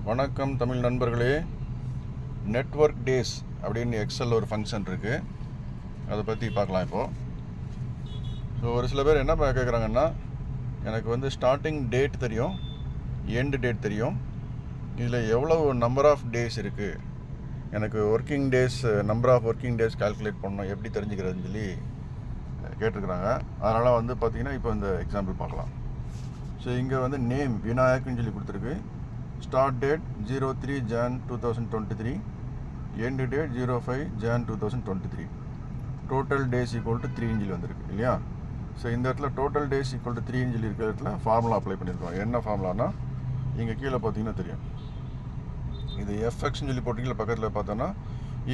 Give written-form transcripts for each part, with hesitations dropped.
வணக்கம் தமிழ் நண்பர்களே. Network days அப்படின்னு எக்ஸல் ஒரு ஃபங்க்ஷன் இருக்குது, அதை பற்றி பார்க்கலாம் இப்போது. ஸோ ஒரு சில பேர் என்ன கேட்குறாங்கன்னா, எனக்கு வந்து ஸ்டார்டிங் டேட் தெரியும், எண்டு டேட் தெரியும், இதில் எவ்வளோ நம்பர் ஆஃப் டேஸ் இருக்குது, எனக்கு working days number of working days calculate பண்ணணும், எப்படி தெரிஞ்சுக்கிறதுன்னு சொல்லி கேட்டிருக்கிறாங்க. அதனால் வந்து பார்த்திங்கன்னா இப்போ இந்த எக்ஸாம்பிள் பார்க்கலாம். ஸோ இங்கே வந்து நேம் விநாயக்னு சொல்லி கொடுத்துருக்கு. Start date 03 Jan 2023, end date 05 Jan 2023. Total days equal to 3 சொல்லி வந்திருக்கு இல்லையா. ஸோ இந்த இடத்துல டோட்டல் டேஸ் ஈக்குவல் டு 3 சொல்லி இருக்கிற இடத்துல ஃபார்முலா அப்ளை பண்ணியிருக்கோம். என்ன ஃபார்முலானா இங்கே கீழே பார்த்தீங்கன்னா தெரியும், இது எஃப்எக்ஸ்ன்னு சொல்லி போட்டிங்களா, பக்கத்தில் பார்த்தோன்னா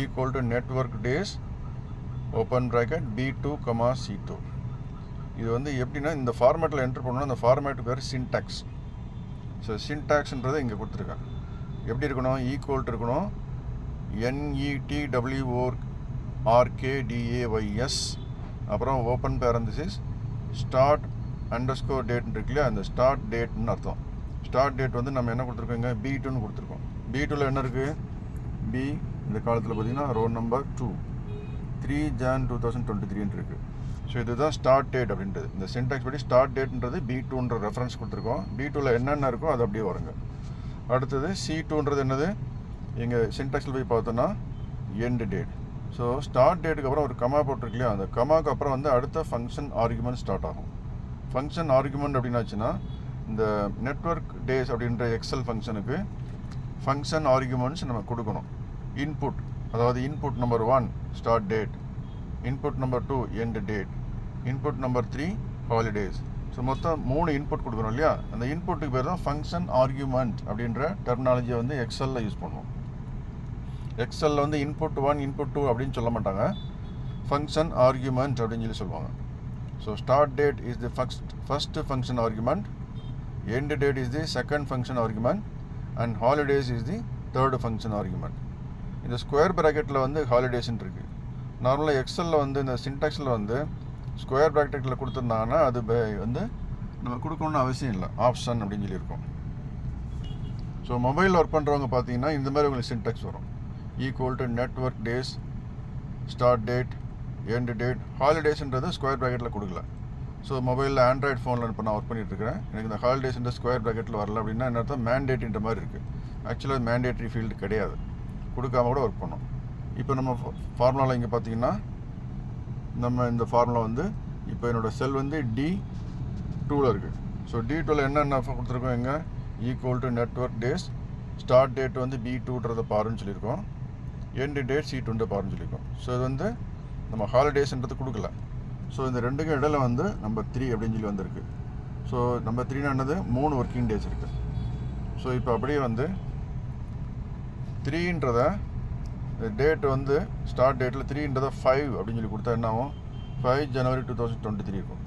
equal to network days open bracket B2, C2. இது வந்து எப்படின்னா இந்த ஃபார்மேட்டில் என்ட்ரு பண்ணணும். அந்த ஃபார்மேட்டு பேர் சின்டாக்ஸ். ஸோ சின்டாக்ஸ்ன்றதை இங்கே கொடுத்துருக்காங்க. எப்படி இருக்கணும், ஈக்குவல் டு இருக்கணும் NETWORKDAYS, அப்புறம் ஓப்பன் பேரந்திசிஸ் ஸ்டார்ட் அண்டர்ஸ்கோர் டேட்னு இருக்கு இல்லையா, அந்த ஸ்டார்ட் டேட்னு அர்த்தம். ஸ்டார்ட் டேட் வந்து நம்ம என்ன கொடுத்துருக்கோங்க, B2ன்னு கொடுத்துருக்கோம். B2ல் என்ன இருக்குது, பி இந்த காலத்தில் பார்த்தீங்கன்னா ரோல் நம்பர் 2, 3 Jan 2023 இருக்குது. ஸோ இதுதான் ஸ்டார்ட் டேட் அப்படின்றது. இந்த சின்டாக்ஸ் படி ஸ்டார்ட் டேட்ன்றது B2ன்ற ரெஃபரன்ஸ் கொடுத்துருக்கோம். B2ல் என்னென்ன இருக்கோ அது அப்படியே வருங்க. அடுத்தது C2ன்றது என்னது, எங்கள் சின்டாக்ஸில் போய் பார்த்தோன்னா எண்டு டேட். ஸோ ஸ்டார்ட் டேட்டுக்கு அப்புறம் ஒரு கமா போட்டிருக்கு இல்லையா, அந்த கமாவுக்கு அப்புறம் வந்து அடுத்த ஃபங்க்ஷன் ஆர்குமெண்ட் ஸ்டார்ட் ஆகும். ஃபங்க்ஷன் ஆர்குமெண்ட் அப்படின்னாச்சுன்னா இந்த நெட்வொர்க் டேஸ் அப்படின்ற எக்ஸல் ஃபங்க்ஷனுக்கு ஃபங்க்ஷன் ஆர்குமெண்ட்ஸ் நம்ம கொடுக்கணும். இன்புட், அதாவது input number 1 start date, input number 2 end date, input number 3 holidays. So மொத்தம் 3 இன்புட் கொடுக்குறோம் இல்லையா. அந்த இன்புட்டுக்கு பேர் தான் ஃபங்க்ஷன் ஆர்குமெண்ட் அப்படின்ற டெர்மினாலஜியை வந்து எக்ஸலில் யூஸ் பண்ணுவோம். எக்ஸலில் வந்து இன்புட் 1 இன்புட் 2 அப்படின்னு சொல்ல மாட்டாங்க, ஃபங்க்ஷன் ஆர்குமெண்ட் அப்படின்னு சொல்லி சொல்லுவாங்க. So start date is the first function argument, end date is the second function argument, and holidays is the third function argument. இந்த ஸ்கொயர் ப்ராக்கெட்டில் வந்து ஹாலிடேஸ்ன்னு இருக்குது. நார்மலாக எக்ஸலில் வந்து இந்த சின்டாக்ஸில் வந்து ஸ்கொயர் ப்ராக்கெட்டில் கொடுத்துருந்தாங்கன்னா அது வந்து நம்ம கொடுக்கணுன்னு அவசியம் இல்லை, ஆப்ஷன் அப்படின்னு சொல்லியிருக்கோம். ஸோ மொபைலில் ஒர்க் பண்ணுறவங்க பார்த்தீங்கன்னா இந்த மாதிரி உங்களுக்கு சின்டாக்ஸ் வரும். Equal to network days start date end date. ஹாலிடேஸ்ன்றது ஸ்கொயர் ப்ராக்கெட்டில் கொடுக்கல. ஸோ மொபைலில் ஆண்ட்ராய்டு ஃபோனில் இப்போ நான் ஒர்க் பண்ணிகிட்ருக்கிறேன், எனக்கு இந்த ஹாலிடேஸ்ன்ற ஸ்கொயர் ப்ராக்கெட்டில் வரல அப்படின்னா என்ன அர்த்தம், மேண்டேட்ன்ற மாதிரி இருக்குது. ஆக்சுவலாக மேண்டேட்ரி ஃபீல்டு கிடையாது, கொடுக்காம கூட ஒர்க் பண்ணோம். இப்போ நம்ம ஃபார்முலாவில் இங்கே பார்த்தீங்கன்னா நம்ம இந்த ஃபார்முலா வந்து இப்போ என்னோடய செல் வந்து D2ல் இருக்குது. ஸோ D2ல் என்னென்ன கொடுத்துருக்கோம், எங்கே equal to network days start date வந்து B2ன்றதை பாருன்னு சொல்லியிருக்கோம், எண்டு டேட் C2ன்ற பாருன்னு சொல்லியிருக்கோம். ஸோ இது வந்து நம்ம ஹாலிடேஸ்ன்றது கொடுக்கல. ஸோ இந்த ரெண்டுக்கும் இடையில வந்து நம்பர் 3 அப்படின்னு சொல்லி வந்திருக்கு. ஸோ நம்பர் 3 என்னது, 3 ஒர்க்கிங் டேஸ் இருக்குது. ஸோ இப்போ அப்படியே வந்து 3ன்றதை டேட் வந்து ஸ்டார்ட் டேட்டில் 3ன்றதை 5 அப்படின்னு சொல்லி கொடுத்தா என்ன ஆகும், 5 January 2023 இருக்கும்.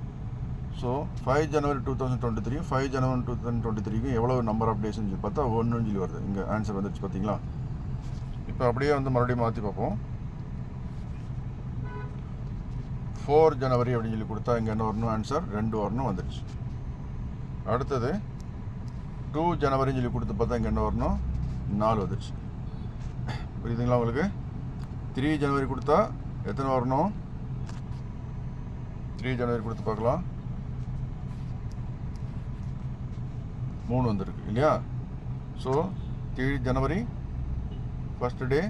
ஸோ 5 January 2023, 5 January 2023க்கு எவ்வளோ நம்பர் ஆஃப் டேஸ்ன்னு சொல்லி பார்த்தா 1ன்னு சொல்லி வருது. இங்கே ஆன்சர் வந்துடுச்சு பார்த்தீங்களா. இப்போ அப்படியே வந்து மறுபடியும் மாற்றி பார்ப்போம். 4 January அப்படின்னு சொல்லி கொடுத்தா இங்கே என்ன வரணும், ஆன்சர் 2 வரணும், வந்துடுச்சு. அடுத்தது 2 January சொல்லி கொடுத்து பார்த்தா இங்கே என்ன வரணும், 4 வந்துடுச்சு. புரியுதுங்களா உங்களுக்கு. 3 January கொடுத்தா எத்தனை வரணும், 3 January கொடுத்து பார்க்கலாம், 3 வந்துருக்கு இல்லையா. So 3 January first day,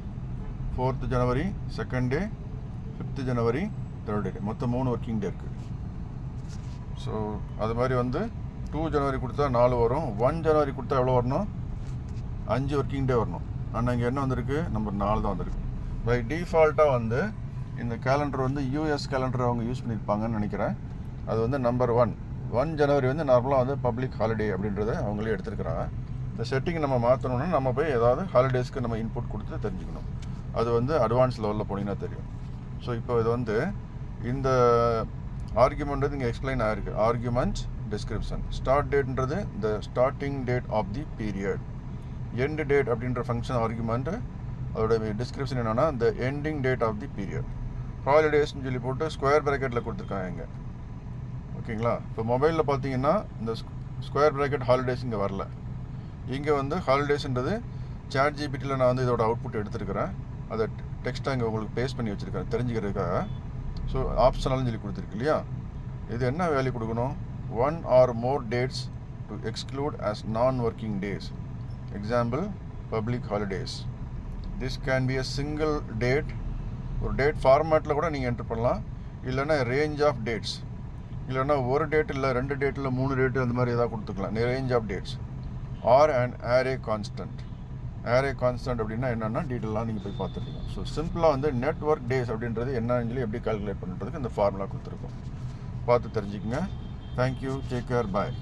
4th January second day, 5th January third day, மொத்தம் 3 ஒர்க்கிங் டே இருக்குது. ஸோ அது மாதிரி வந்து 2 January கொடுத்தா 4 வரும், 1 January கொடுத்தா எவ்வளோ வரணும், 5 ஒர்க்கிங் டே வரணும். ஆனால் இங்கே என்ன வந்திருக்கு, நம்பர் 4 தான் வந்திருக்கு. பை டிஃபால்ட்டாக வந்து இந்த கேலண்டர் வந்து யூஎஸ் கேலண்டர் அவங்க யூஸ் பண்ணியிருப்பாங்கன்னு நினைக்கிறேன். அது வந்து நம்பர் 1 January வந்து நார்மலாக வந்து பப்ளிக் ஹாலிடே அப்படின்றத அவங்களே எடுத்துருக்குறாங்க. இந்த செட்டிங் நம்ம மாற்றணுன்னா நம்ம போய் ஏதாவது ஹாலிடேஸ்க்கு நம்ம இன்புட் கொடுத்து தெரிஞ்சுக்கணும். அது வந்து அட்வான்ஸ் லெவலில் போனீங்கன்னா தெரியும். ஸோ இப்போ இது வந்து இந்த ஆர்குமெண்ட் வந்து இங்கே எக்ஸ்பிளைன் ஆகிருக்கு. ஆர்குமெண்ட் டிஸ்கிரிப்ஷன், ஸ்டார்ட் டேட்ன்றது இந்த starting date of the period, end date அப்படின்ற ஃபங்க்ஷன் ஆர்குமெண்ட், அதோட டிஸ்கிரிப்ஷன் என்னென்னா இந்த ending date of the period. ஹாலிடேஸ்ன்னு சொல்லி போட்டு ஸ்கொயர் ப்ராக்கெட்டில் கொடுத்துருக்காங்க இங்கே, ஓகேங்களா. இப்போ மொபைலில் பார்த்தீங்கன்னா இந்த ஸ்கொயர் ப்ராக்கெட் ஹாலிடேஸ் இங்கே வரல. இங்கே வந்து ஹாலிடேஸ்ன்றது சாட் ஜிபிடியில் நான் வந்து இதோட அவுட்புட் எடுத்துருக்கிறேன். அதை டெக்ஸ்ட்டாக இங்கே உங்களுக்கு பேஸ்ட் பண்ணி வச்சுருக்கேன் தெரிஞ்சுக்கிறதுக்காக. ஸோ ஆப்ஷனல்னு சொல்லி கொடுத்துருக்கு இல்லையா, இது என்ன வேல்யூ கொடுக்கணும், 1 or more dates to exclude as non-working days. Example, public holidays. This can be a single date. ஒரு டேட் ஃபார்மேட்டில் கூட நீங்கள் என்ட்ரு பண்ணலாம், இல்லைன்னா ரேஞ்ச் ஆஃப் டேட்ஸ், இல்லைன்னா ஒரு டேட் இல்லை 2 டேட் இல்லை 3 டேட்டு அந்த மாதிரி எதாவது கொடுத்துக்கலாம், range of dates. Or and array constant. array constant அப்படின்னா என்னென்னா டீட்டெயிலாக நீங்கள் போய் பார்த்துருக்கீங்க. ஸோ சிம்பிளாக வந்து நெட்வொர்க் டேஸ் அப்படின்றது என்னன்னு சொல்லி எப்படி கால்குலேட் பண்ணுறதுக்கு இந்த ஃபார்முலா கொடுத்துருக்கோம், பார்த்து தெரிஞ்சுக்கங்க. தேங்க்யூ, டேக் கேர், பாய்.